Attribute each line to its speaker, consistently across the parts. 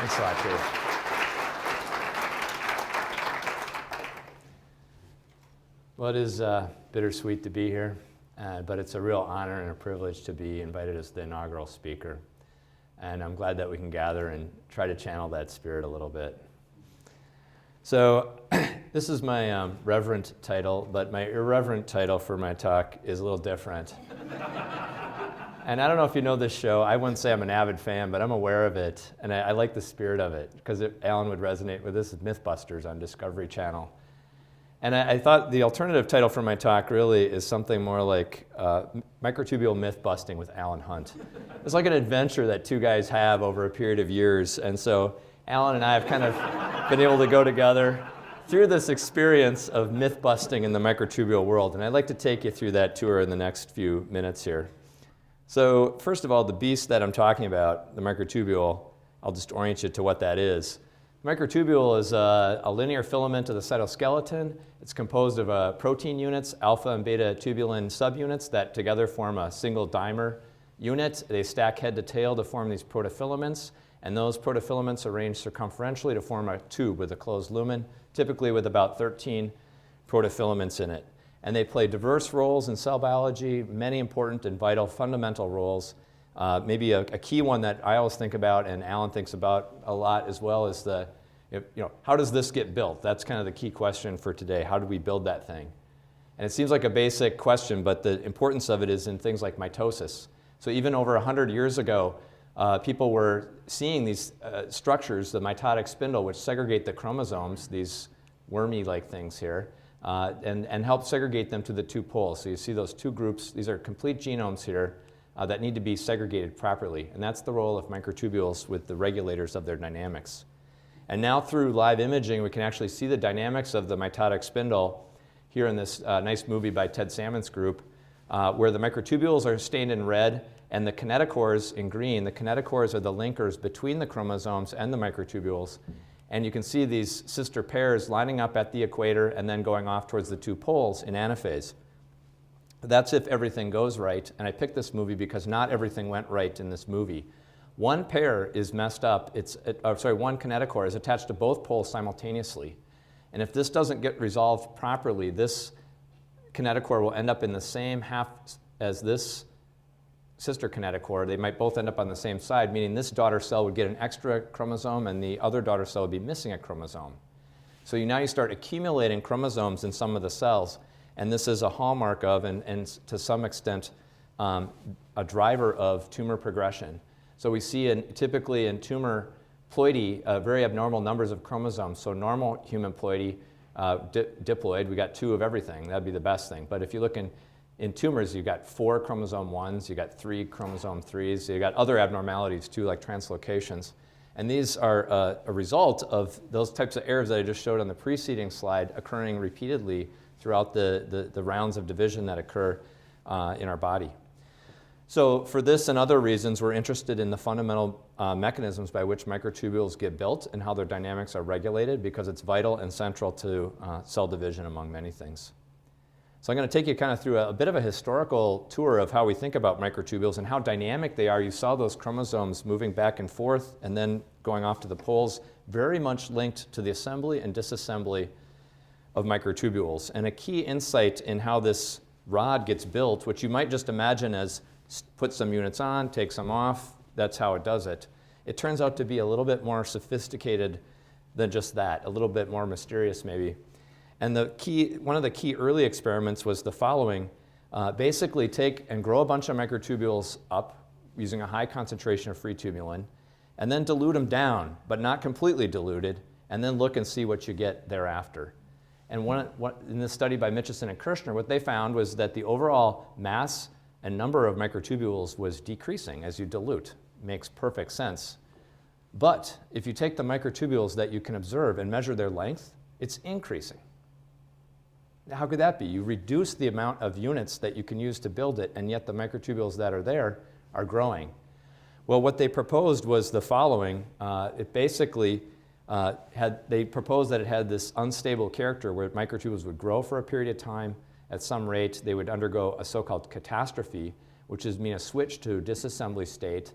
Speaker 1: Thanks a lot, Dave. Well, it is bittersweet to be here, but it's a real honor and a privilege to be invited as the inaugural speaker. And I'm glad that we can gather and try to channel that spirit a little bit. So this is my reverent title, but my irreverent title for my talk is a little different. And I don't know if you know this show. I wouldn't say I'm an avid fan, but I'm aware of it, and I like the spirit of it, because Alan would resonate with this. Mythbusters on Discovery Channel. And I thought the alternative title for my talk really is something more like Microtubule Myth Busting with Alan Hunt. It's like an adventure that two guys have over a period of years, and so Alan and I have kind of been able to go together through this experience of myth busting in the microtubule world, and I'd like to take you through that tour in the next few minutes here. So first of all, the beast that I'm talking about, the microtubule, I'll just orient you to what that is. The microtubule is a linear filament of the cytoskeleton. It's composed of protein units, alpha and beta tubulin subunits that together form a single dimer unit. They stack head to tail to form these protofilaments, and those protofilaments arrange circumferentially to form a tube with a closed lumen, typically with about 13 protofilaments in it. And they play diverse roles in cell biology, many important and vital fundamental roles. Maybe a key one that I always think about and Alan thinks about a lot as well is how does this get built? That's kind of the key question for today. How do we build that thing? And it seems like a basic question, but the importance of it is in things like mitosis. So even over 100 years ago, people were seeing these structures, the mitotic spindle, which segregate the chromosomes, these wormy-like things here, and help segregate them to the two poles. So you see those two groups. These are complete genomes here that need to be segregated properly. And that's the role of microtubules with the regulators of their dynamics. And now through live imaging, we can actually see the dynamics of the mitotic spindle here in this nice movie by Ted Salmon's group, where the microtubules are stained in red and the kinetochores in green. The kinetochores are the linkers between the chromosomes and the microtubules. And you can see these sister pairs lining up at the equator and then going off towards the two poles in anaphase. That's if everything goes right. And I picked this movie because not everything went right in this movie. One pair is messed up. One kinetochore is attached to both poles simultaneously. And if this doesn't get resolved properly, this kinetochore will end up in the same half as this sister kinetochore. They might both end up on the same side, meaning this daughter cell would get an extra chromosome and the other daughter cell would be missing a chromosome. So now you start accumulating chromosomes in some of the cells, and this is a hallmark of, and to some extent, a driver of tumor progression. So we see typically in tumor ploidy very abnormal numbers of chromosomes. So normal human ploidy, diploid, we got 2 of everything. That'd be the best thing. But if you look in tumors, you've got 4 chromosome 1s, you've got 3 chromosome 3s, you've got other abnormalities too, like translocations. And these are a result of those types of errors that I just showed on the preceding slide occurring repeatedly throughout the rounds of division that occur in our body. So for this and other reasons, we're interested in the fundamental mechanisms by which microtubules get built and how their dynamics are regulated, because it's vital and central to cell division, among many things. So I'm going to take you kind of through a bit of a historical tour of how we think about microtubules and how dynamic they are. You saw those chromosomes moving back and forth and then going off to the poles, very much linked to the assembly and disassembly of microtubules. And a key insight in how this rod gets built, which you might just imagine as put some units on, take some off, that's how it does it. It turns out to be a little bit more sophisticated than just that, a little bit more mysterious maybe. And one of the key early experiments was the following. Basically take and grow a bunch of microtubules up using a high concentration of free tubulin, and then dilute them down, but not completely diluted, and then look and see what you get thereafter. And in this study by Michelson and Kirshner, what they found was that the overall mass and number of microtubules was decreasing as you dilute. Makes perfect sense. But if you take the microtubules that you can observe and measure their length, it's increasing. How could that be? You reduce the amount of units that you can use to build it, and yet the microtubules that are there are growing. Well, what they proposed was the following. It basically they proposed that it had this unstable character where microtubules would grow for a period of time. At some rate, they would undergo a so-called catastrophe, which is mean a switch to disassembly state.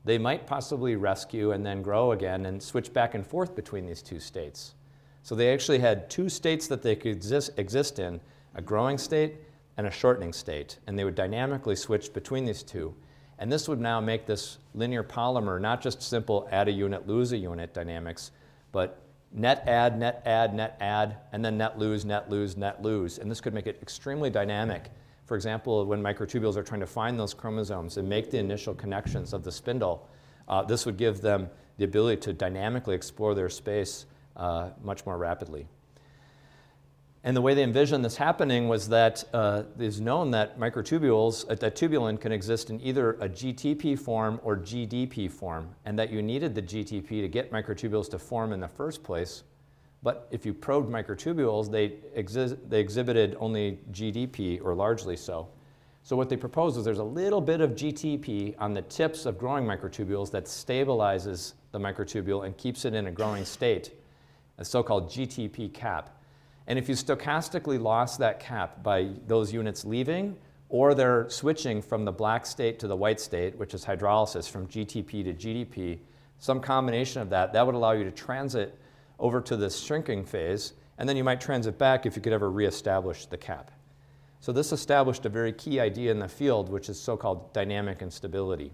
Speaker 1: they might possibly rescue and then grow again and switch back and forth between these two states. So they actually had two states that they could exist in, a growing state and a shortening state, and they would dynamically switch between these two. And this would now make this linear polymer not just simple add a unit, lose a unit dynamics, but net add, net add, net add, and then net lose, net lose, net lose. And this could make it extremely dynamic. For example, when microtubules are trying to find those chromosomes and make the initial connections of the spindle, this would give them the ability to dynamically explore their space much more rapidly. And the way they envisioned this happening was that it is known that microtubules, that tubulin can exist in either a GTP form or GDP form, and that you needed the GTP to get microtubules to form in the first place. But if you probed microtubules, they exhibited only GDP, or largely so. So what they proposed was there's a little bit of GTP on the tips of growing microtubules that stabilizes the microtubule and keeps it in a growing state, a so-called GTP cap. And if you stochastically lost that cap by those units leaving, or they're switching from the black state to the white state, which is hydrolysis from GTP to GDP, some combination of that would allow you to transit over to this shrinking phase, and then you might transit back if you could ever reestablish the cap. So this established a very key idea in the field, which is so-called dynamic instability.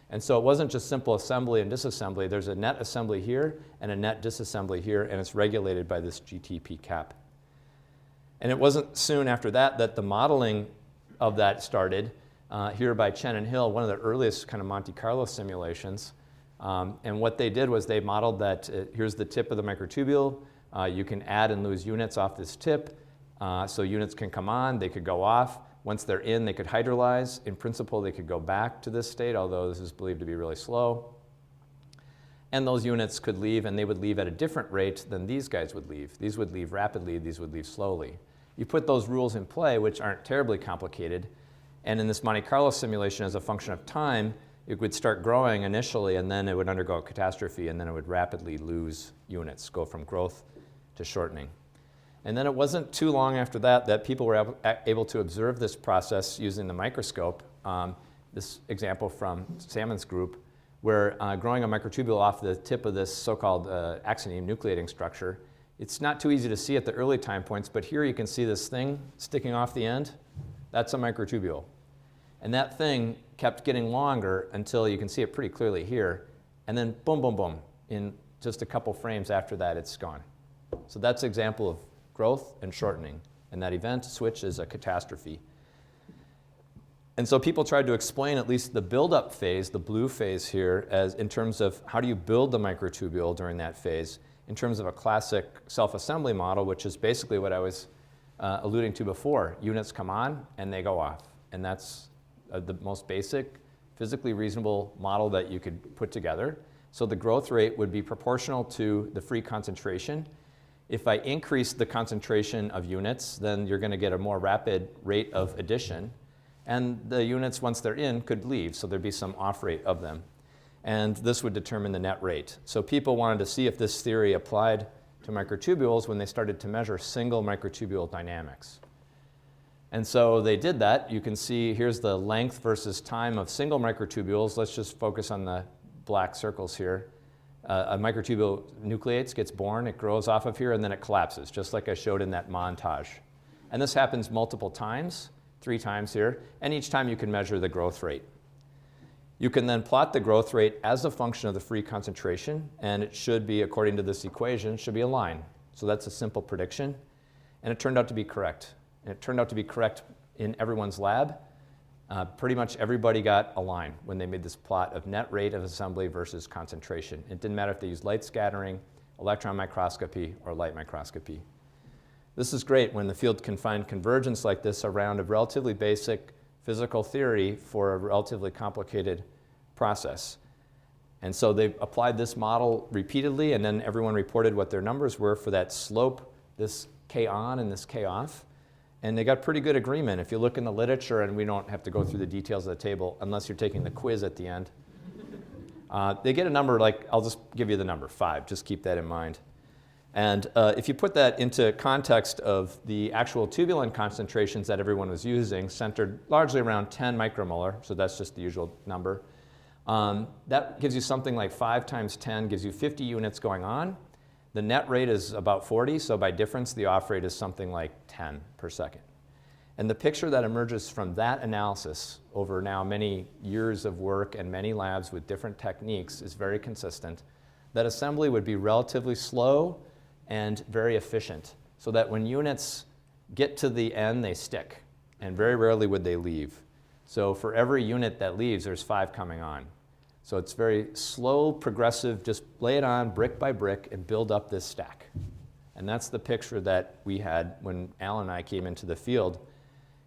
Speaker 1: And so it wasn't just simple assembly and disassembly. There's a net assembly here and a net disassembly here, and it's regulated by this GTP cap. And it wasn't soon after that that the modeling of that started here by Chen and Hill, one of the earliest kind of Monte Carlo simulations. And what they did was they modeled that here's the tip of the microtubule. You can add and lose units off this tip. So units can come on, they could go off. Once they're in, they could hydrolyze. In principle, they could go back to this state, although this is believed to be really slow. And those units could leave, and they would leave at a different rate than these guys would leave. These would leave rapidly, these would leave slowly. You put those rules in play, which aren't terribly complicated, and in this Monte Carlo simulation, as a function of time, it would start growing initially, and then it would undergo a catastrophe, and then it would rapidly lose units, go from growth to shortening. And then it wasn't too long after that that people were able to observe this process using the microscope. This example from Salmon's group, where growing a microtubule off the tip of this so-called axoneme nucleating structure, it's not too easy to see at the early time points, but here you can see this thing sticking off the end. That's a microtubule. And that thing kept getting longer until you can see it pretty clearly here. And then boom, boom, boom. In just a couple frames after that, it's gone. So that's an example of growth and shortening. And that event switch is a catastrophe. And so people tried to explain at least the buildup phase, the blue phase here, as in terms of how do you build the microtubule during that phase, in terms of a classic self-assembly model, which is basically what I was alluding to before. Units come on and they go off. And that's the most basic, physically reasonable model that you could put together. So the growth rate would be proportional to the free concentration. If I increase the concentration of units, then you're going to get a more rapid rate of addition. And the units, once they're in, could leave, so there'd be some off rate of them. And this would determine the net rate. So people wanted to see if this theory applied to microtubules when they started to measure single microtubule dynamics. And so they did that. You can see here's the length versus time of single microtubules. Let's just focus on the black circles here. A microtubule nucleates, gets born, it grows off of here, and then it collapses, just like I showed in that montage. And this happens multiple times, 3 times here, and each time you can measure the growth rate. You can then plot the growth rate as a function of the free concentration, and it should be, according to this equation, should be a line. So that's a simple prediction, and it turned out to be correct. And it turned out to be correct in everyone's lab. Pretty much everybody got a line when they made this plot of net rate of assembly versus concentration. It didn't matter if they used light scattering, electron microscopy, or light microscopy. This is great when the field can find convergence like this around a relatively basic physical theory for a relatively complicated process. And so they applied this model repeatedly, and then everyone reported what their numbers were for that slope, this K on and this K off. And they got pretty good agreement. If you look in the literature, and we don't have to go through the details of the table unless you're taking the quiz at the end, they get a number like, I'll just give you the number, 5. Just keep that in mind. And if you put that into context of the actual tubulin concentrations that everyone was using, centered largely around 10 micromolar, so that's just the usual number, That gives you something like 5 times 10 gives you 50 units going on. The net rate is about 40, so by difference, the off rate is something like 10 per second. And the picture that emerges from that analysis over now many years of work and many labs with different techniques is very consistent, that assembly would be relatively slow and very efficient, so that when units get to the end, they stick, and very rarely would they leave. So for every unit that leaves, there's 5 coming on. So it's very slow, progressive, just lay it on brick by brick and build up this stack. And that's the picture that we had when Al and I came into the field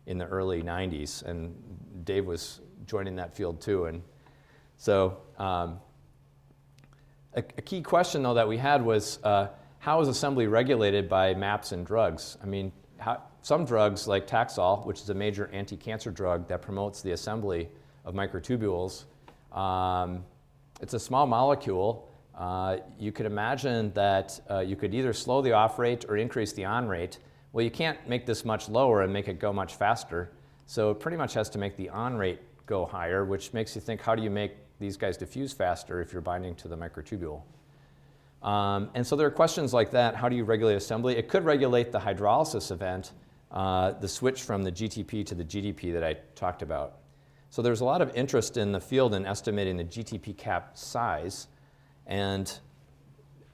Speaker 1: in the early 90s, and Dave was joining that field too. And so a key question, though, that we had was how is assembly regulated by MAPs and drugs? I mean, some drugs like Taxol, which is a major anti-cancer drug that promotes the assembly of microtubules, it's a small molecule. You could imagine that you could either slow the off rate or increase the on rate. Well, you can't make this much lower and make it go much faster. So it pretty much has to make the on rate go higher, which makes you think, how do you make these guys diffuse faster if you're binding to the microtubule? And so there are questions like that. How do you regulate assembly? It could regulate the hydrolysis event, the switch from the GTP to the GDP that I talked about. So there's a lot of interest in the field in estimating the GTP cap size. And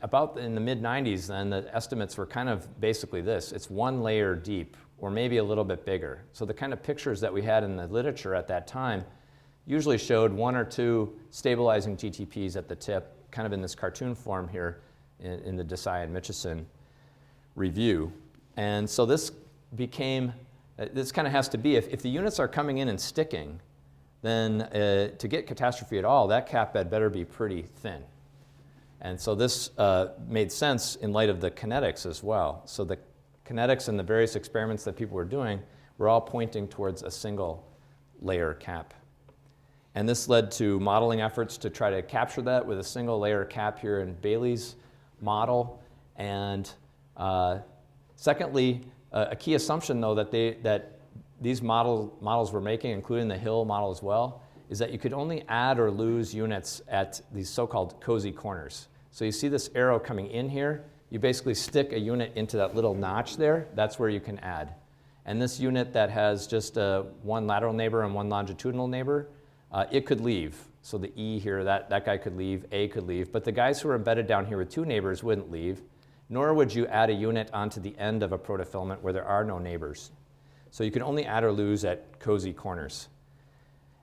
Speaker 1: about in the mid-90s then, the estimates were kind of basically this. It's 1 layer deep, or maybe a little bit bigger. So the kind of pictures that we had in the literature at that time usually showed 1 or 2 stabilizing GTPs at the tip, kind of in this cartoon form here in the Desai and Mitchison review. And so this became, this kind of has to be, if the units are coming in and sticking, then to get catastrophe at all, that cap bed better be pretty thin. And so this made sense in light of the kinetics as well. So the kinetics and the various experiments that people were doing were all pointing towards a single layer cap. And this led to modeling efforts to try to capture that with a single layer cap here in Bailey's model. And secondly, a key assumption, though, that these models were making, including the Hill model as well, is that you could only add or lose units at these so-called cozy corners. So you see this arrow coming in here. You basically stick a unit into that little notch there. That's where you can add. And this unit that has just one lateral neighbor and one longitudinal neighbor, it could leave. So the E here, that guy could leave, A could leave. But the guys who are embedded down here with 2 neighbors wouldn't leave, nor would you add a unit onto the end of a protofilament where there are no neighbors. So you can only add or lose at cozy corners.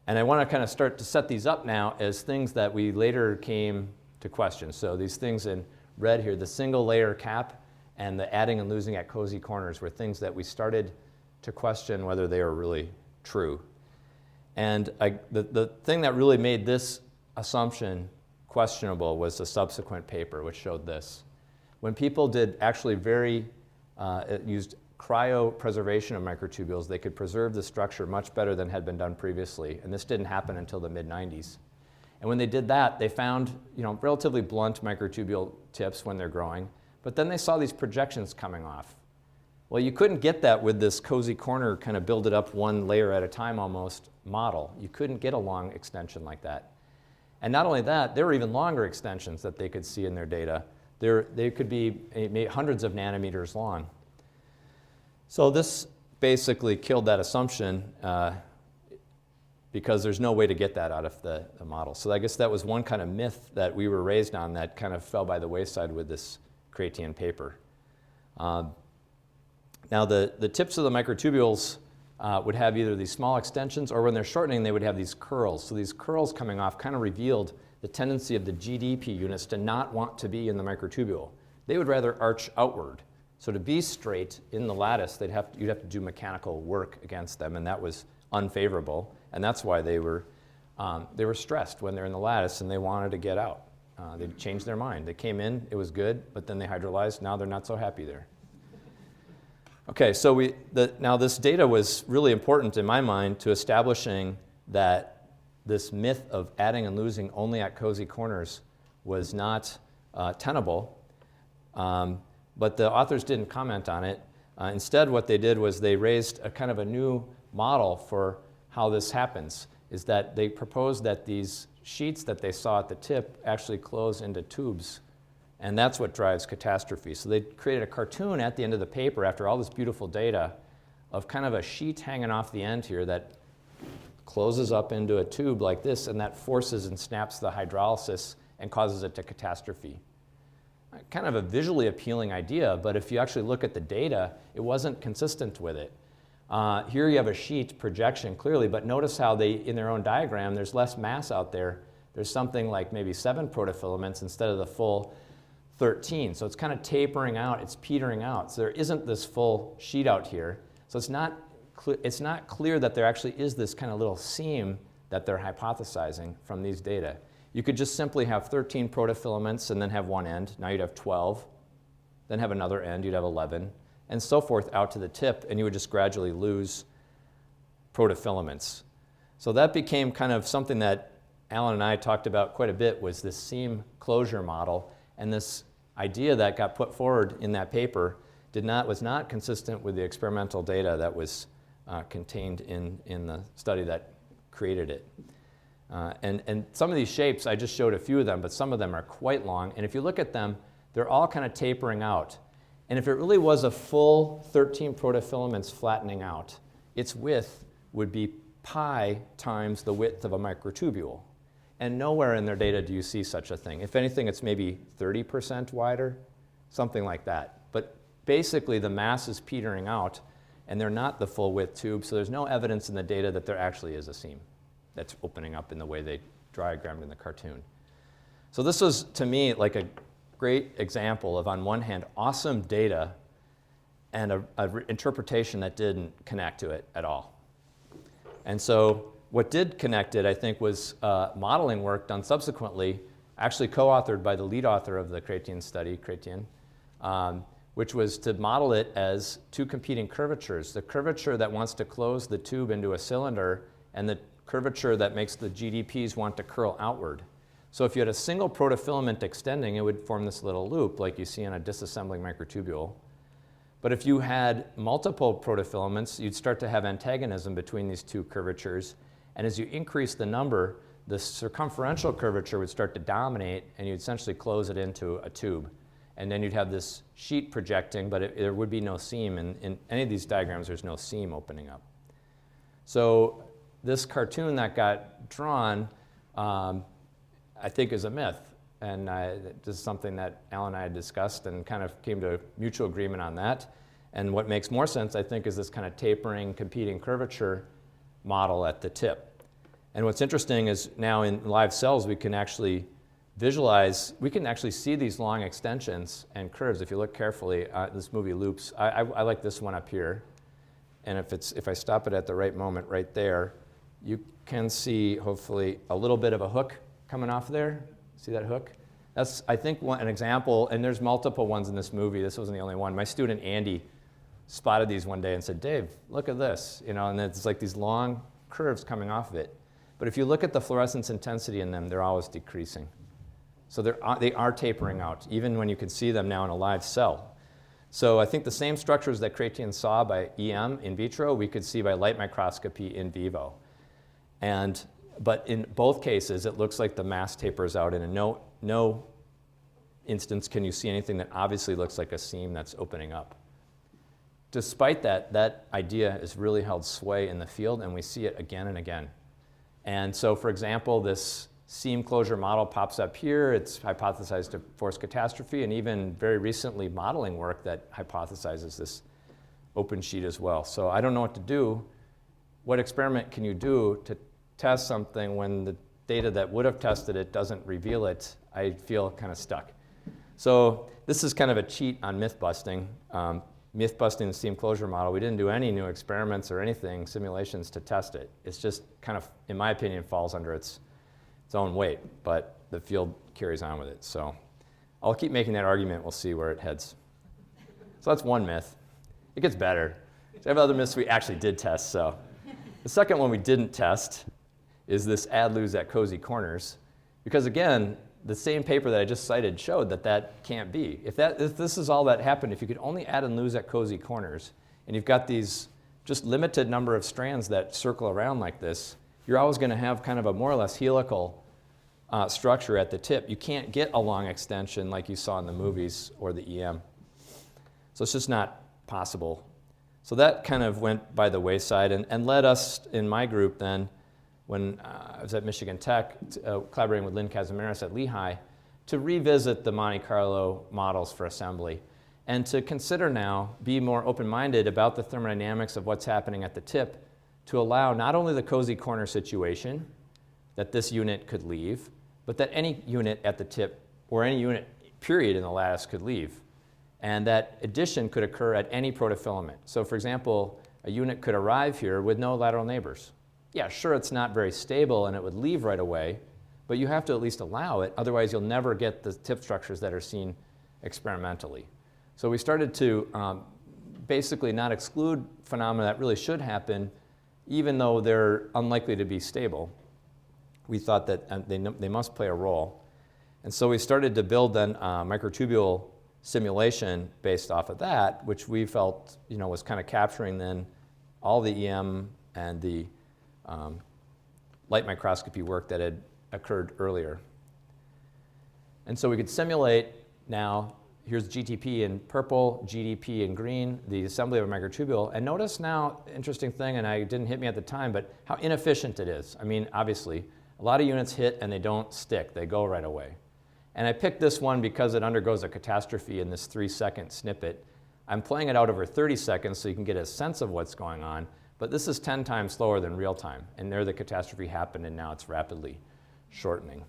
Speaker 1: And I want to kind of start to set these up now as things that we later came to question. So these things in red here, the single layer cap and the adding and losing at cozy corners were things that we started to question whether they were really true. And the thing that really made this assumption questionable was the subsequent paper, which showed this. When people did actually used cryopreservation of microtubules, they could preserve the structure much better than had been done previously. And this didn't happen until the mid-90s. And when they did that, they found relatively blunt microtubule tips when they're growing. But then they saw these projections coming off. Well, you couldn't get that with this cozy corner kind of build it up 1 layer at a time almost model. You couldn't get a long extension like that. And not only that, there were even longer extensions that they could see in their data. They could be hundreds of nanometers long. So this basically killed that assumption because there's no way to get that out of the model. So I guess that was one kind of myth that we were raised on that kind of fell by the wayside with this Cratian paper. Now the tips of the microtubules would have either these small extensions, or when they're shortening, they would have these curls. So these curls coming off kind of revealed the tendency of the GDP units to not want to be in the microtubule. They would rather arch outward. So to be straight in the lattice, you'd have to do mechanical work against them, and that was unfavorable. And that's why they were stressed when they're in the lattice and they wanted to get out. They changed their mind. They came in, it was good, but then they hydrolyzed. Now they're not so happy there. Okay, so now this data was really important in my mind to establishing that this myth of adding and losing only at cozy corners was not tenable. But the authors didn't comment on it. Instead, what they did was they raised a kind of a new model for how this happens. is that they proposed that these sheets that they saw at the tip actually close into tubes. And that's what drives catastrophe. So they created a cartoon at the end of the paper after all this beautiful data of kind of a sheet hanging off the end here that closes up into a tube like this, and that forces and snaps the hydrolysis and causes it to catastrophe. Kind of a visually appealing idea, but if you actually look at the data, it wasn't consistent with it. Here you have a sheet projection clearly, but notice how they, in their own diagram, there's less mass out there. There's something like maybe 7 protofilaments instead of the full 13. So it's kind of tapering out, it's petering out. So there isn't this full sheet out here. So it's not clear that there actually is this kind of little seam that they're hypothesizing from these data. You could just simply have 13 protofilaments and then have one end. Now you'd have 12. Then have another end, you'd have 11. And so forth out to the tip, and you would just gradually lose protofilaments. So that became kind of something that Alan and I talked about quite a bit, was this seam closure model. And this idea that got put forward in that paper was not consistent with the experimental data that was contained in the study that created it. And some of these shapes, I just showed a few of them, but some of them are quite long. And if you look at them, they're all kind of tapering out. And if it really was a full 13 protofilaments flattening out, its width would be pi times the width of a microtubule. And nowhere in their data do you see such a thing. If anything, it's maybe 30% wider, something like that. But basically, the mass is petering out, and they're not the full width tube, so there's no evidence in the data that there actually is a seam that's opening up in the way they diagrammed in the cartoon. So this was, to me, like a great example of, on one hand, awesome data and an interpretation that didn't connect to it at all. And so what did connect it, I think, was modeling work done subsequently, actually co-authored by the lead author of the Chrétien study, which was to model it as 2 competing curvatures. The curvature that wants to close the tube into a cylinder, and the curvature that makes the GDPs want to curl outward. So if you had a single protofilament extending, it would form this little loop like you see in a disassembling microtubule. But if you had multiple protofilaments, you'd start to have antagonism between these 2 curvatures. And as you increase the number, the circumferential curvature would start to dominate, and you'd essentially close it into a tube. And then you'd have this sheet projecting, but there would be no seam. In any of these diagrams, there's no seam opening up. So this cartoon that got drawn, I think, is a myth. And this is something that Alan and I had discussed and kind of came to mutual agreement on that. And what makes more sense, I think, is this kind of tapering, competing curvature model at the tip. And what's interesting is now in live cells, we can actually visualize, we can actually see these long extensions and curves. If you look carefully, this movie loops. I like this one up here. And if I stop it at the right moment right there, you can see, hopefully, a little bit of a hook coming off there. See that hook? That's, I think, an example, and there's multiple ones in this movie. This wasn't the only one. My student, Andy, spotted these one day and said, "Dave, look at this." And it's like these long curves coming off of it. But if you look at the fluorescence intensity in them, they're always decreasing. So they are tapering out, even when you can see them now in a live cell. So I think the same structures that Chrétien saw by EM in vitro, we could see by light microscopy in vivo. But in both cases, it looks like the mass tapers out, and in no instance can you see anything that obviously looks like a seam that's opening up. Despite that, that idea has really held sway in the field, and we see it again and again. And so, for example, this seam closure model pops up here. It's hypothesized to force catastrophe, and even very recently modeling work that hypothesizes this open sheet as well. So I don't know what to do. What experiment can you do to test something when the data that would have tested it doesn't reveal it? I feel kind of stuck. So this is kind of a cheat on myth busting. Myth busting the seam closure model. We didn't do any new experiments or anything, simulations to test it. It's just kind of, in my opinion, falls under its own weight, but the field carries on with it. So I'll keep making that argument. We'll see where it heads. So that's one myth. It gets better. So I have other myths we actually did test. So the second one we didn't test is this add lose at cozy corners, because again, the same paper that I just cited showed that that can't be. If this is all that happened, if you could only add and lose at cozy corners, and you've got these just limited number of strands that circle around like this, you're always going to have kind of a more or less helical structure at the tip. You can't get a long extension like you saw in the movies or the EM. So it's just not possible. So that kind of went by the wayside and led us in my group then, when I was at Michigan Tech, collaborating with Lynn Kazimieras at Lehigh, to revisit the Monte Carlo models for assembly and to consider now, be more open-minded about the thermodynamics of what's happening at the tip to allow not only the cozy corner situation that this unit could leave, but that any unit at the tip or any unit period in the lattice could leave. And that addition could occur at any protofilament. So for example, a unit could arrive here with no lateral neighbors. Yeah, sure, it's not very stable and it would leave right away, but you have to at least allow it, otherwise you'll never get the tip structures that are seen experimentally. So we started to basically not exclude phenomena that really should happen, even though they're unlikely to be stable. We thought that they must play a role. And so we started to build then microtubule simulation based off of that, which we felt was kind of capturing then all the EM and the light microscopy work that had occurred earlier. And so we could simulate now, here's GTP in purple, GDP in green, the assembly of a microtubule. And notice now, interesting thing, and it didn't hit me at the time, but how inefficient it is. I mean, obviously, a lot of units hit and they don't stick, they go right away. And I picked this one because it undergoes a catastrophe in this 3-second snippet. I'm playing it out over 30 seconds so you can get a sense of what's going on, but this is 10 times slower than real time. And there the catastrophe happened and now it's rapidly shortening.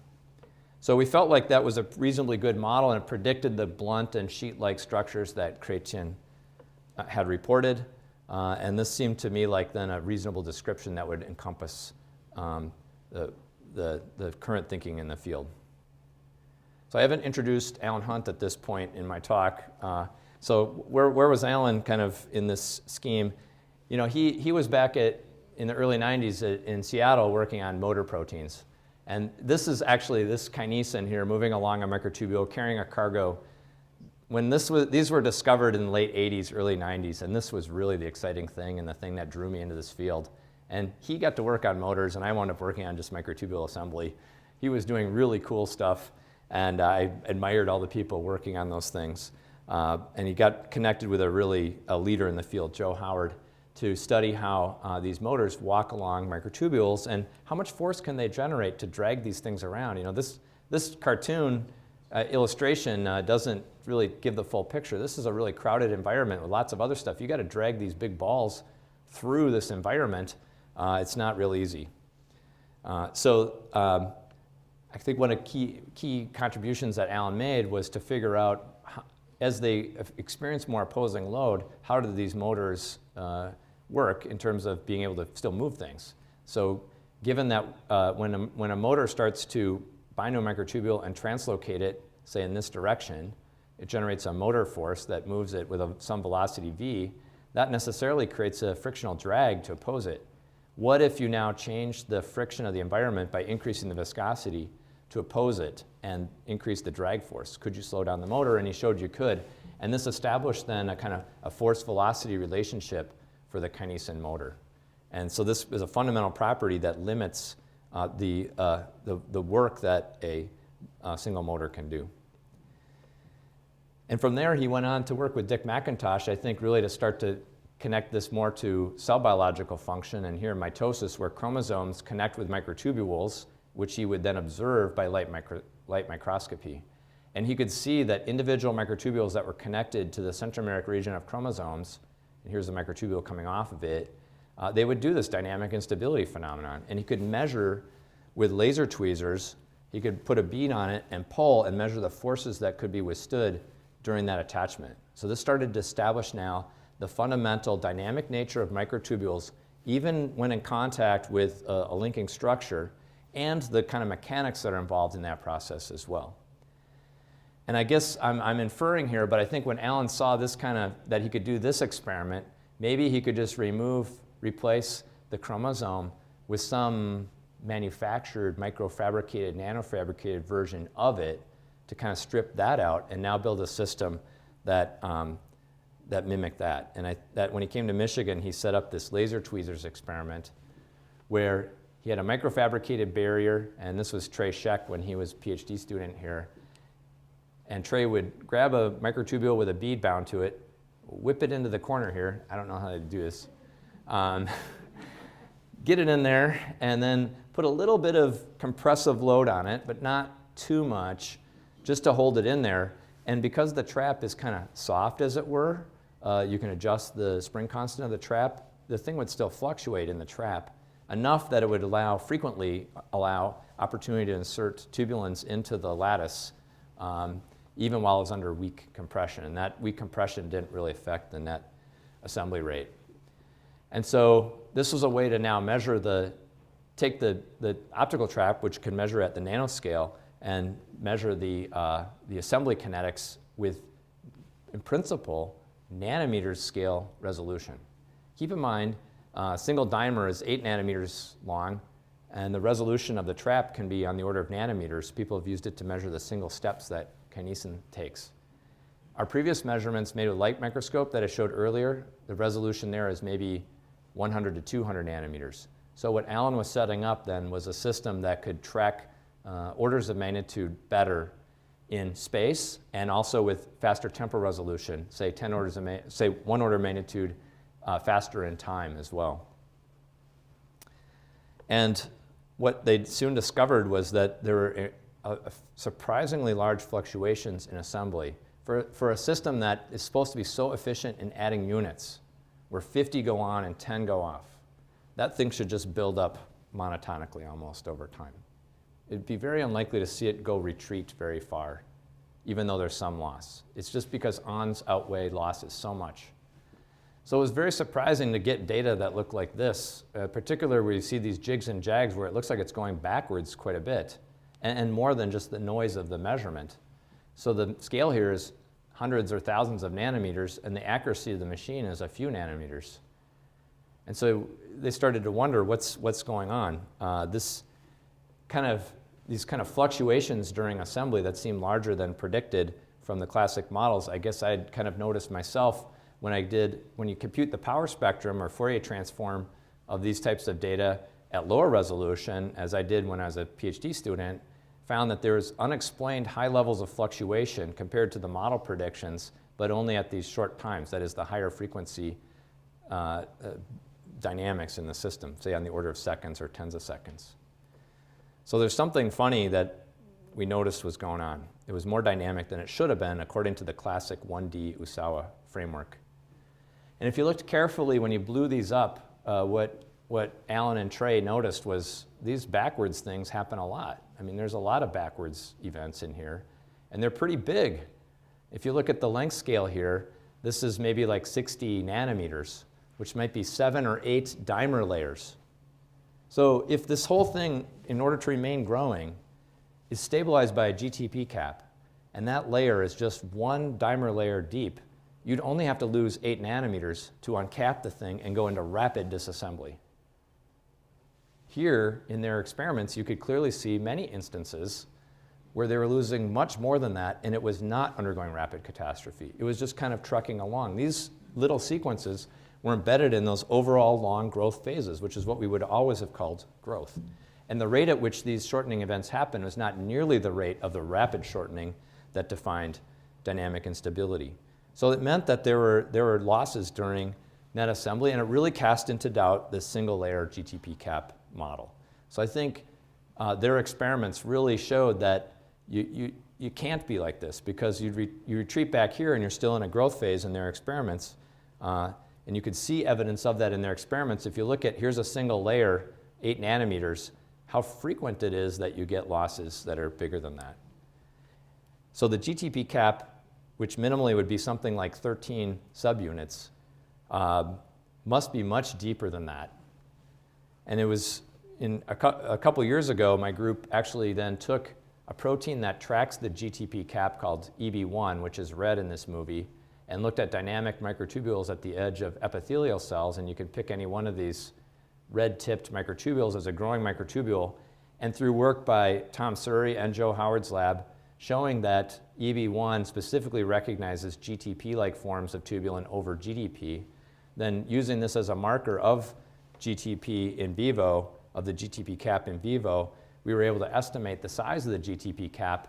Speaker 1: So we felt like that was a reasonably good model and it predicted the blunt and sheet-like structures that Chrétien had reported. And this seemed to me like then a reasonable description that would encompass the current thinking in the field. So I haven't introduced Alan Hunt at this point in my talk. So where was Alan kind of in this scheme? He was back in the early 90s in Seattle working on motor proteins. And this is actually this kinesin here moving along a microtubule carrying a cargo. When these were discovered in the late 80s, early 90s, and this was really the exciting thing and the thing that drew me into this field. And he got to work on motors and I wound up working on just microtubule assembly. He was doing really cool stuff. And I admired all the people working on those things. And he got connected with a leader in the field, Joe Howard, to study how these motors walk along microtubules and how much force can they generate to drag these things around. This cartoon illustration doesn't really give the full picture. This is a really crowded environment with lots of other stuff. You got to drag these big balls through this environment. It's not real easy. I think one of key contributions that Alan made was to figure out, as they experience more opposing load, how do these motors work in terms of being able to still move things. So given that when a motor starts to bind to a microtubule and translocate it, say in this direction, it generates a motor force that moves it with some velocity v. That necessarily creates a frictional drag to oppose it. What if you now change the friction of the environment by increasing the viscosity to oppose it and increase the drag force? Could you slow down the motor? And he showed you could. And this established then a kind of a force-velocity relationship for the kinesin motor. And so this is a fundamental property that limits the work that a single motor can do. And from there, he went on to work with Dick McIntosh, I think, really to start to connect this more to cell biological function. And here, mitosis, where chromosomes connect with microtubules, which he would then observe by light microscopy. And he could see that individual microtubules that were connected to the centromeric region of chromosomes, and here's the microtubule coming off of it, they would do this dynamic instability phenomenon. And he could measure with laser tweezers, he could put a bead on it and pull and measure the forces that could be withstood during that attachment. So this started to establish now the fundamental dynamic nature of microtubules, even when in contact with a linking structure, and the kind of mechanics that are involved in that process as well. And I guess I'm inferring here, but I think when Alan saw this that he could do this experiment, maybe he could just replace the chromosome with some manufactured, microfabricated, nanofabricated version of it to kind of strip that out and now build a system that mimicked that. And that when he came to Michigan, he set up this laser tweezers experiment where He had a microfabricated barrier, and this was Trey Schek when he was a PhD student here. And Trey would grab a microtubule with a bead bound to it, whip it into the corner here. I don't know how to do this. Get it in there, and then put a little bit of compressive load on it, but not too much, just to hold it in there. And because the trap is kind of soft, as it were, you can adjust the spring constant of the trap. The thing would still fluctuate in the trap enough that it would frequently allow opportunity to insert tubulins into the lattice, even while it's under weak compression. And that weak compression didn't really affect the net assembly rate. And so this was a way to now measure take the optical trap, which can measure at the nanoscale, and measure the assembly kinetics with, in principle, nanometers scale resolution. Keep in mind, a single dimer is 8 nanometers long, and the resolution of the trap can be on the order of nanometers. People have used it to measure the single steps that kinesin takes. Our previous measurements made with light microscope that I showed earlier, the resolution there is maybe 100 to 200 nanometers. So what Alan was setting up then was a system that could track orders of magnitude better in space and also with faster temporal resolution, say 1 order of magnitude faster in time as well. And what they soon discovered was that there were surprisingly large fluctuations in assembly. For a system that is supposed to be so efficient in adding units, where 50 go on and 10 go off, that thing should just build up monotonically almost over time. It'd be very unlikely to see it go retreat very far, even though there's some loss. It's just because ons outweigh losses so much. So it was very surprising to get data that looked like this, particularly where you see these jigs and jags where it looks like it's going backwards quite a bit, and more than just the noise of the measurement. So the scale here is hundreds or thousands of nanometers, and the accuracy of the machine is a few nanometers. And so they started to wonder what's going on. These kind of fluctuations during assembly that seem larger than predicted from the classic models, I guess I'd kind of noticed myself when you compute the power spectrum or Fourier transform of these types of data at lower resolution, as I did when I was a PhD student, found that there's unexplained high levels of fluctuation compared to the model predictions, but only at these short times, that is the higher frequency dynamics in the system, say on the order of seconds or tens of seconds. So there's something funny that we noticed was going on. It was more dynamic than it should have been according to the classic 1D Usawa framework. And if you looked carefully when you blew these up, what Alan and Trey noticed was these backwards things happen a lot. I mean, there's a lot of backwards events in here, and they're pretty big. If you look at the length scale here, this is maybe like 60 nanometers, which might be 7 or 8 dimer layers. So if this whole thing, in order to remain growing, is stabilized by a GTP cap, and that layer is just 1 dimer layer deep, you'd only have to lose 8 nanometers to uncap the thing and go into rapid disassembly. Here, in their experiments, you could clearly see many instances where they were losing much more than that, and it was not undergoing rapid catastrophe. It was just kind of trucking along. These little sequences were embedded in those overall long growth phases, which is what we would always have called growth. And the rate at which these shortening events happen was not nearly the rate of the rapid shortening that defined dynamic instability. So it meant that there were losses during net assembly, and it really cast into doubt this single layer GTP cap model. So I think their experiments really showed that you can't be like this, because you retreat back here and you're still in a growth phase in their experiments. And you could see evidence of that in their experiments. If you look at, here's a single layer, 8 nanometers, how frequent it is that you get losses that are bigger than that. So the GTP cap, which minimally would be something like 13 subunits, must be much deeper than that. And it was a couple years ago, my group actually then took a protein that tracks the GTP cap called EB1, which is red in this movie, and looked at dynamic microtubules at the edge of epithelial cells, and you could pick any one of these red-tipped microtubules as a growing microtubule. And through work by Tom Surrey and Joe Howard's lab, showing that EB1 specifically recognizes GTP-like forms of tubulin over GDP, then using this as a marker of GTP in vivo of the GTP cap in vivo, we were able to estimate the size of the GTP cap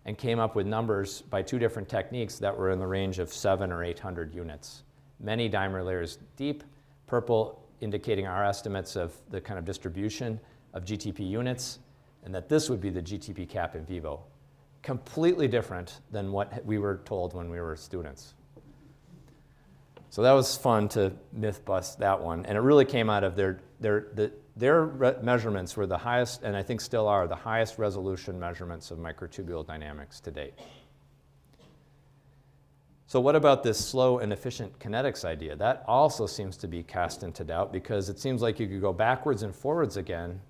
Speaker 1: and came up with numbers by 2 different techniques that were in the range of 700 or 800 units. Many dimer layers deep, purple indicating our estimates of the kind of distribution of GTP units, and that this would be the GTP cap in vivo. Completely different than what we were told when we were students. So that was fun to myth bust that one, and it really came out of their measurements were the highest, and I think still are, the highest resolution measurements of microtubule dynamics to date. So what about this slow and efficient kinetics idea? That also seems to be cast into doubt because it seems like you could go backwards and forwards again.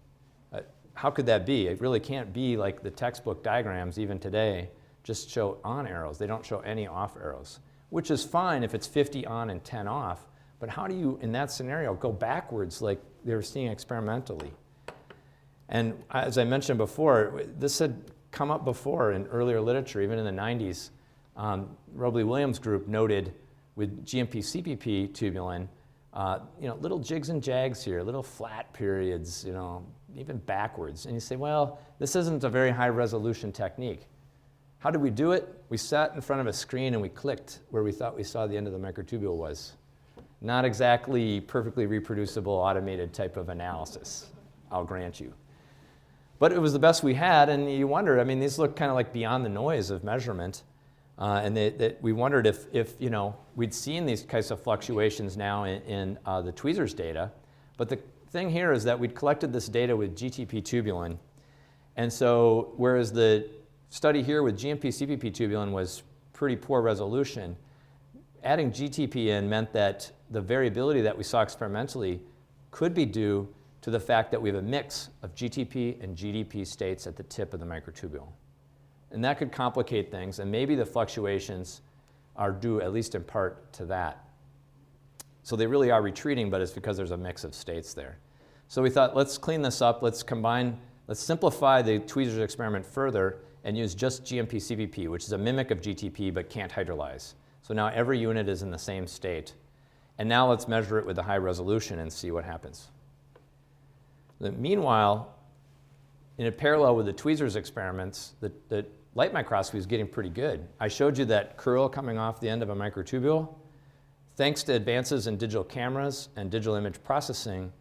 Speaker 1: How could that be? It really can't be like the textbook diagrams even today just show on arrows. They don't show any off arrows, which is fine if it's 50 on and 10 off. But how do you, in that scenario, go backwards like they were seeing experimentally? And as I mentioned before, this had come up before in earlier literature, even in the 90s. Robley-Williams group noted with GMP-CPP tubulin, little jigs and jags here, little flat periods, even backwards. And you say, well, this isn't a very high resolution technique. How did we do it? We sat in front of a screen and we clicked where we thought we saw the end of the microtubule was. Not exactly perfectly reproducible automated type of analysis, I'll grant you. But it was the best we had, and you wondered, these look kind of like beyond the noise of measurement. And we wondered if we'd seen these kinds of fluctuations now in the tweezers data. But the thing here is that we'd collected this data with GTP tubulin. And so whereas the study here with GMP-CPP tubulin was pretty poor resolution, adding GTP in meant that the variability that we saw experimentally could be due to the fact that we have a mix of GTP and GDP states at the tip of the microtubule. And that could complicate things, and maybe the fluctuations are due, at least in part, to that. So they really are retreating, but it's because there's a mix of states there. So we thought, let's clean this up, let's simplify the tweezers experiment further and use just GMP-CPP, which is a mimic of GTP but can't hydrolyze. So now every unit is in the same state. And now let's measure it with a high resolution and see what happens. Meanwhile, in a parallel with the tweezers experiments, the light microscopy is getting pretty good. I showed you that curl coming off the end of a microtubule. Thanks to advances in digital cameras and digital image processing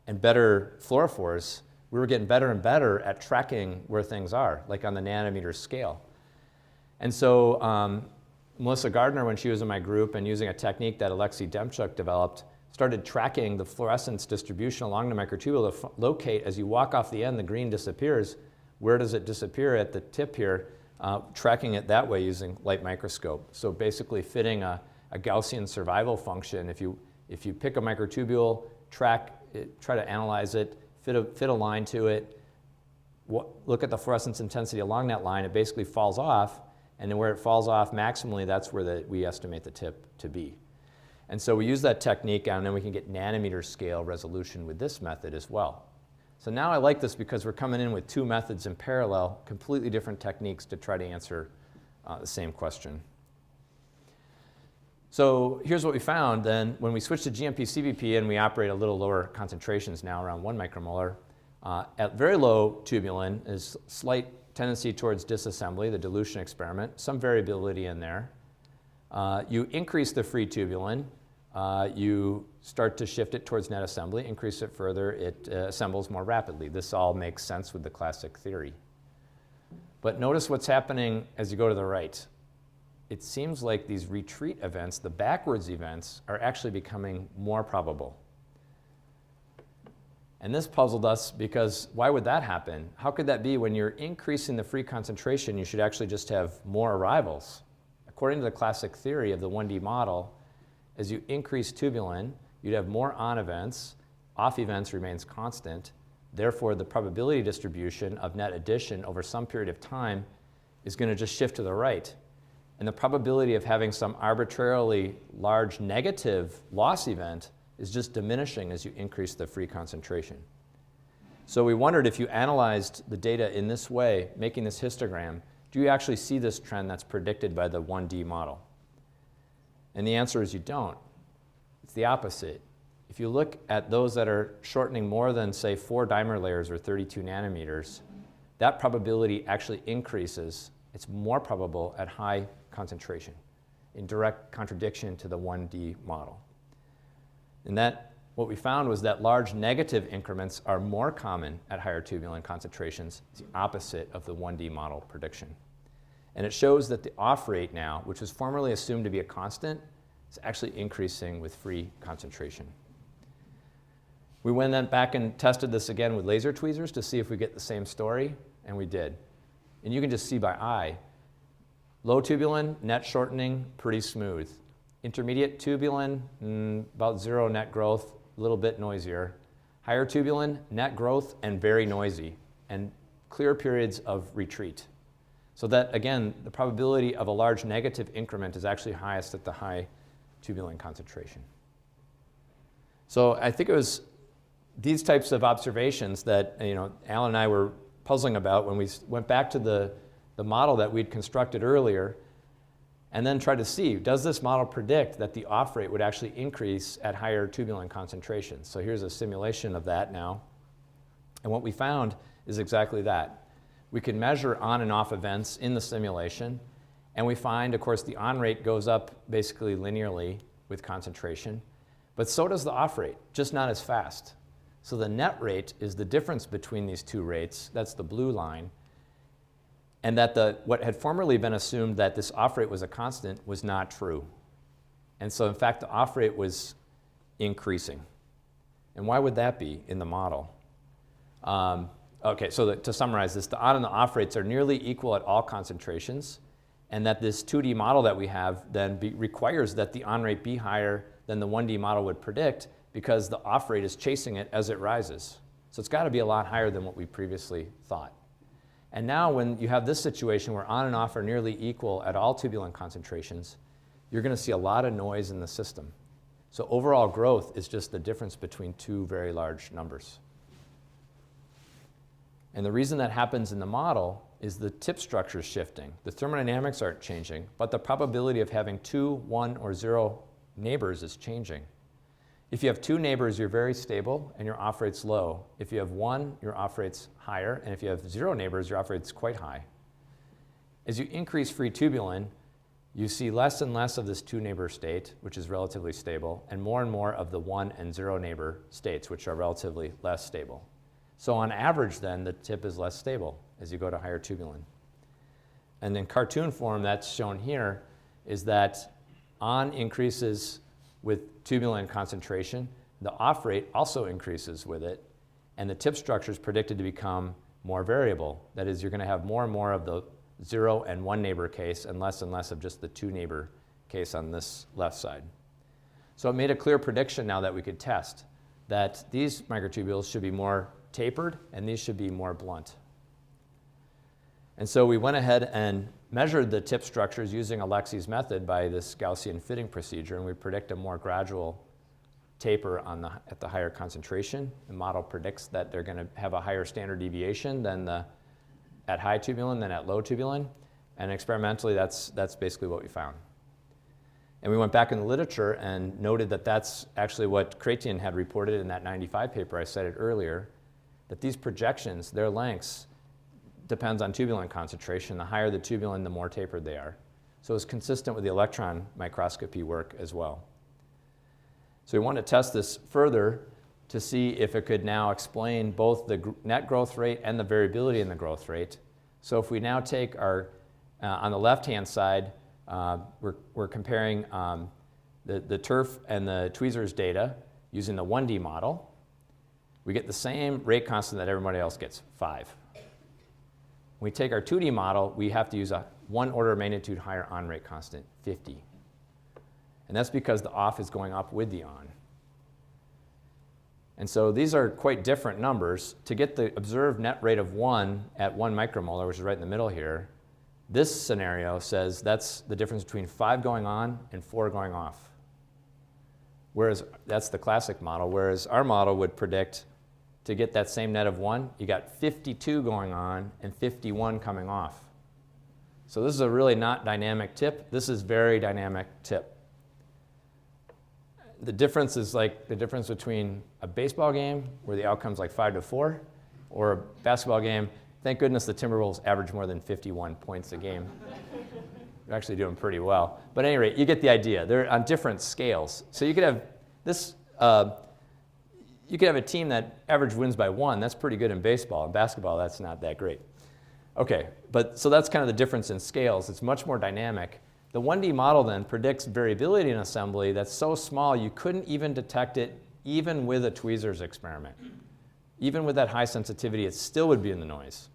Speaker 1: and better fluorophores, we were getting better and better at tracking where things are, like on the nanometer scale. And so Melissa Gardner, when she was in my group and using a technique that Alexei Demchuk developed, started tracking the fluorescence distribution along the microtubule to locate, as you walk off the end, the green disappears. Where does it disappear at the tip here? Tracking it that way using light microscope. So basically fitting a Gaussian survival function. If you pick a microtubule, track it, try to analyze it, fit a line to it, look at the fluorescence intensity along that line, it basically falls off, and then where it falls off maximally, that's where we estimate the tip to be. And so we use that technique, and then we can get nanometer scale resolution with this method as well. So now I like this because we're coming in with 2 methods in parallel, completely different techniques to try to answer the same question. So here's what we found then. When we switch to GMP-CPP and we operate a little lower concentrations now, around 1 micromolar, at very low tubulin is slight tendency towards disassembly, the dilution experiment, some variability in there. You increase the free tubulin, you start to shift it towards net assembly, increase it further, it assembles more rapidly. This all makes sense with the classic theory. But notice what's happening as you go to the right. It seems like these retreat events, the backwards events, are actually becoming more probable. And this puzzled us because why would that happen? How could that be when you're increasing the free concentration, you should actually just have more arrivals? According to the classic theory of the 1D model, as you increase tubulin, you'd have more on events, off events remains constant, therefore the probability distribution of net addition over some period of time is going to just shift to the right. And the probability of having some arbitrarily large negative loss event is just diminishing as you increase the free concentration. So we wondered if you analyzed the data in this way, making this histogram, do you actually see this trend that's predicted by the 1D model? And the answer is you don't. It's the opposite. if you look at those that are shortening more than, say, 4 dimer layers or 32 nanometers, that probability actually increases. It's more probable at high concentration, in direct contradiction to the 1D model. And that, what we found was that large negative increments are more common at higher tubulin concentrations. It's the opposite of the 1D model prediction. And it shows that the off rate now, which was formerly assumed to be a constant, is actually increasing with free concentration. We went then back and tested this again with laser tweezers to see if we get the same story, and we did. And you can just see by eye. Low tubulin, net shortening, pretty smooth. Intermediate tubulin, about 0 net growth, a little bit noisier. Higher tubulin, net growth and very noisy, and clear periods of retreat. So that, again, the probability of a large negative increment is actually highest at the high tubulin concentration. So I think it was these types of observations that Alan and I were puzzling about when we went back to the model that we'd constructed earlier and then tried to see, does this model predict that the off rate would actually increase at higher tubulin concentrations? So here's a simulation of that now. And what we found is exactly that. We can measure on and off events in the simulation, and we find, of course, the on rate goes up basically linearly with concentration, but so does the off rate, just not as fast. So the net rate is the difference between these two rates, that's the blue line, and that what had formerly been assumed that this off rate was a constant was not true. And so in fact, the off rate was increasing. And why would that be in the model? Okay, so to summarize this, the on and the off rates are nearly equal at all concentrations, and that this 2D model that we have then requires that the on rate be higher than the 1D model would predict because the off rate is chasing it as it rises. So it's got to be a lot higher than what we previously thought. And now when you have this situation where on and off are nearly equal at all tubulin concentrations, you're going to see a lot of noise in the system. So overall growth is just the difference between two very large numbers. And the reason that happens in the model is the tip structure is shifting. The thermodynamics aren't changing, but the probability of having 2, 1, or 0 neighbors is changing. If you have 2 neighbors, you're very stable and your off rate's low. If you have 1, your off rate's higher, and if you have 0 neighbors, your off rate's quite high. As you increase free tubulin, you see less and less of this 2 neighbor state, which is relatively stable, and more of the 1 and 0 neighbor states, which are relatively less stable. So on average then, the tip is less stable as you go to higher tubulin. And in cartoon form, that's shown here, is that on increases with tubulin concentration, the off rate also increases with it, and the tip structure is predicted to become more variable. That is, you're going to have more and more of the 0 and 1 neighbor case and less of just the 2 neighbor case on this left side. So it made a clear prediction now that we could test that these microtubules should be more tapered and these should be more blunt. And so we went ahead and measured the tip structures using Alexi's method by this Gaussian fitting procedure, and we predict a more gradual taper at the higher concentration. The model predicts that they're going to have a higher standard deviation than at high tubulin than at low tubulin, and experimentally that's basically what we found. And we went back in the literature and noted that that's actually what Chrétien had reported in that 95 paper I cited earlier, that these projections, their lengths, depends on tubulin concentration. The higher the tubulin, the more tapered they are. So it's consistent with the electron microscopy work as well. So we want to test this further to see if it could now explain both the net growth rate and the variability in the growth rate. So if we now take our, on the left-hand side, we're comparing the TIRF and the tweezers data using the 1D model. We get the same rate constant that everybody else gets, 5. When we take our 2D model, we have to use a 1 order of magnitude higher on rate constant, 50. And that's because the off is going up with the on. And so these are quite different numbers. To get the observed net rate of 1 at 1 micromolar, which is right in the middle here, this scenario says that's the difference between 5 going on and 4 going off. Whereas that's the classic model, whereas our model would predict to get that same net of 1, you got 52 going on and 51 coming off. So this is a really not dynamic tip. This is very dynamic tip. the difference is like the difference between a baseball game where the outcome's like 5-4 or a basketball game. Thank goodness the Timberwolves average more than 51 points a game. They're actually doing pretty well. But at any rate, you get the idea. They're on different scales. So you could have this, you could have a team that average wins by 1. That's pretty good in baseball. In basketball, that's not that great. Okay, but so that's kind of the difference in scales. It's much more dynamic. The 1D model then predicts variability in assembly that's so small you couldn't even detect it even with a tweezers experiment. Even with that high sensitivity, it still would be in the noise.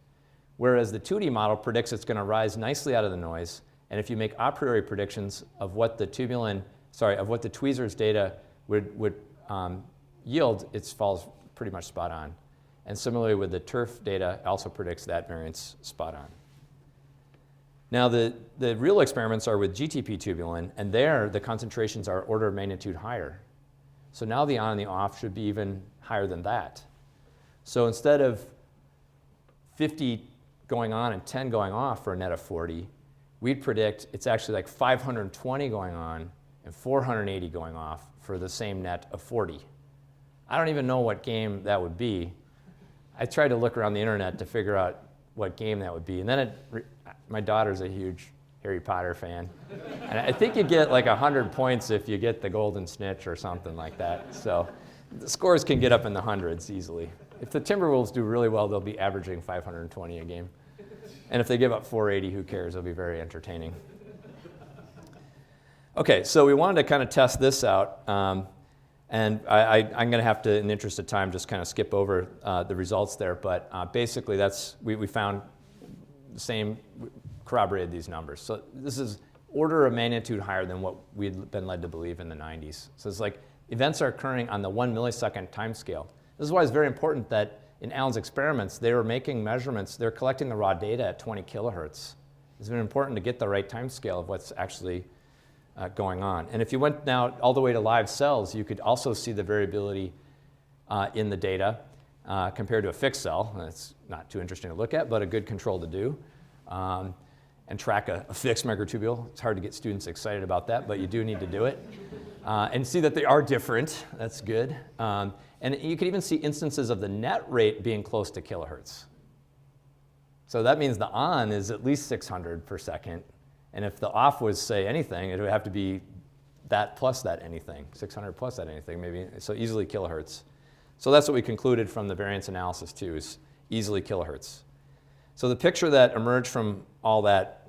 Speaker 1: Whereas the 2D model predicts it's going to rise nicely out of the noise, and if you make a priori predictions of what the tweezers data would yield, it falls pretty much spot on. And similarly with the TIRF data, also predicts that variance spot on. Now the real experiments are with GTP tubulin, and there the concentrations are order of magnitude higher. So now the on and the off should be even higher than that. So instead of 50 going on and 10 going off for a net of 40, we'd predict it's actually like 520 going on and 480 going off for the same net of 40. I don't even know what game that would be. I tried to look around the internet to figure out what game that would be. And then my daughter's a huge Harry Potter fan. And I think you get like 100 points if you get the golden snitch or something like that. So the scores can get up in the hundreds easily. If the Timberwolves do really well, they'll be averaging 520 a game. And if they give up 480, who cares? It'll be very entertaining. Okay, so we wanted to kind of test this out. And I'm going to have to, in the interest of time, just kind of skip over the results there. But basically, we found the same, corroborated these numbers. So this is order of magnitude higher than what we'd been led to believe in the 90s. So it's like events are occurring on the 1 millisecond time scale. This is why it's very important that in Alan's experiments, they were making measurements. They're collecting the raw data at 20 kilohertz. It's been important to get the right time scale of what's actually going on. And if you went now all the way to live cells, you could also see the variability in the data compared to a fixed cell. It's not too interesting to look at, but a good control to do. And track a fixed microtubule. It's hard to get students excited about that, but you do need to do it. And see that they are different. That's good. And you could even see instances of the net rate being close to kilohertz. So that means the on is at least 600 per second. And if the off was, say, anything, it would have to be that plus that anything, 600 plus that anything, maybe, so easily kilohertz. So that's what we concluded from the variance analysis, too, is easily kilohertz. So the picture that emerged from all that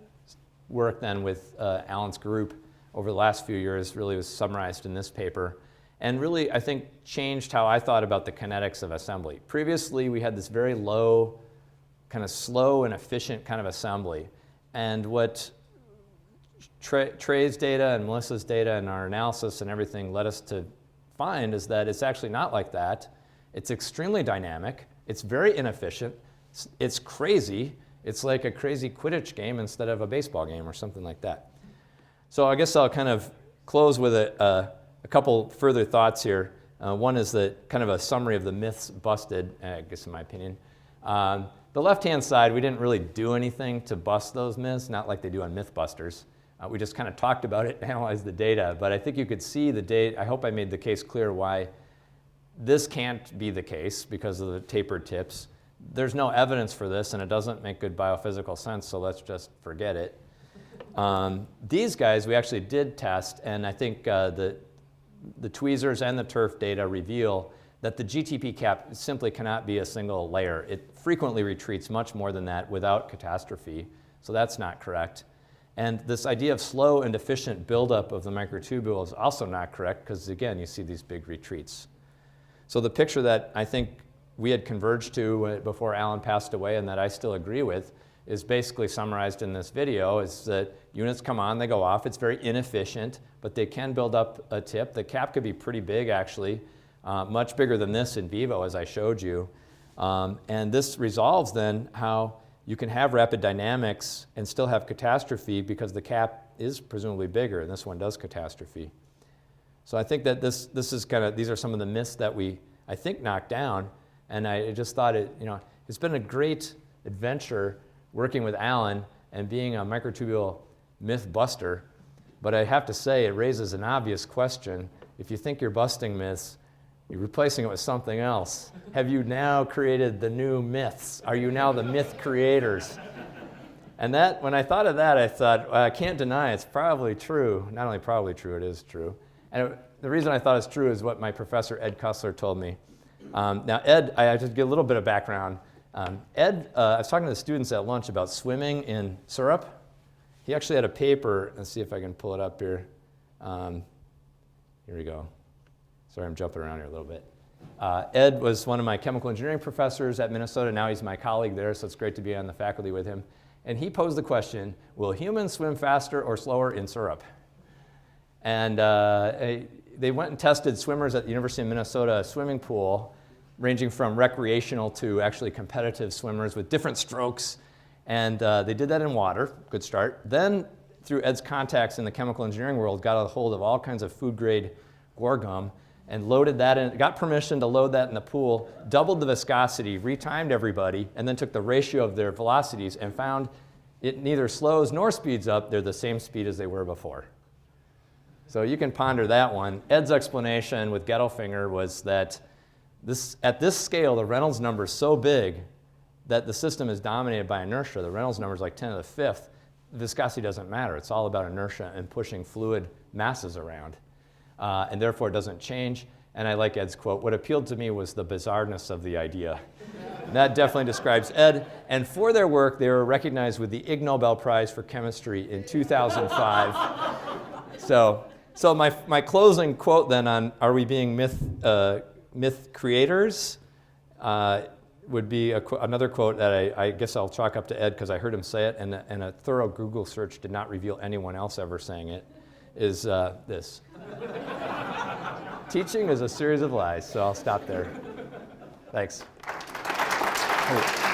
Speaker 1: work then with Alan's group over the last few years really was summarized in this paper, and really, I think, changed how I thought about the kinetics of assembly. Previously, we had this very low, kind of slow and efficient kind of assembly. And what Trey's data and Melissa's data and our analysis and everything led us to find is that it's actually not like that. It's extremely dynamic. It's very inefficient. It's crazy. It's like a crazy Quidditch game instead of a baseball game or something like that. So I guess I'll kind of close with a couple further thoughts here. One is kind of a summary of the myths busted, I guess in my opinion. The left-hand side, we didn't really do anything to bust those myths, not like they do on Mythbusters. We just kind of talked about it, analyzed the data, but I think you could see the data. I hope I made the case clear why this can't be the case because of the tapered tips. There's no evidence for this, and it doesn't make good biophysical sense, so let's just forget it. These guys we actually did test, and I think the tweezers and the TIRF data reveal that the GTP cap simply cannot be a single layer. It frequently retreats much more than that without catastrophe, so that's not correct. And this idea of slow and efficient buildup of the microtubule is also not correct because, again, you see these big retreats. So the picture that I think we had converged to before Alan passed away and that I still agree with is basically summarized in this video, is that units come on, they go off. It's very inefficient, but they can build up a tip. The cap could be pretty big, actually, much bigger than this in vivo, as I showed you. And this resolves then how you can have rapid dynamics and still have catastrophe because the cap is presumably bigger, and this one does catastrophe. So I think that this is kind of, these are some of the myths that we, I think, knocked down, and I just thought it's been a great adventure working with Alan and being a microtubule myth buster, but I have to say it raises an obvious question if you think you're busting myths, you're replacing it with something else. Have you now created the new myths? Are you now the myth creators? And that, when I thought of that, I thought, well, I can't deny it's probably true. Not only probably true, it is true. And the reason I thought it's true is what my professor, Ed Kussler, told me. Now, Ed, I just get a little bit of background. Ed, I was talking to the students at lunch about swimming in syrup. He actually had a paper. Let's see if I can pull it up here. Here we go. Sorry, I'm jumping around here a little bit. Ed was one of my chemical engineering professors at Minnesota. Now he's my colleague there, so it's great to be on the faculty with him. And he posed the question, will humans swim faster or slower in syrup? And they went and tested swimmers at the University of Minnesota swimming pool, ranging from recreational to actually competitive swimmers with different strokes. And they did that in water, good start. Then, through Ed's contacts in the chemical engineering world, got a hold of all kinds of food-grade guar gum and loaded that in, got permission to load that in the pool, doubled the viscosity, retimed everybody, and then took the ratio of their velocities and found it neither slows nor speeds up. They're the same speed as they were before. So you can ponder that one. Ed's explanation with Gettelfinger was that at this scale, the Reynolds number is so big that the system is dominated by inertia. The Reynolds number is like 10 to the fifth. Viscosity doesn't matter. It's all about inertia and pushing fluid masses around. And therefore, it doesn't change. And I like Ed's quote. What appealed to me was the bizarreness of the idea. And that definitely describes Ed. And for their work, they were recognized with the Ig Nobel Prize for Chemistry in 2005. So my closing quote then on are we being myth creators would be another quote that I guess I'll chalk up to Ed because I heard him say it, and a thorough Google search did not reveal anyone else ever saying it, is this. Teaching is a series of lies, so I'll stop there. Thanks. Oh.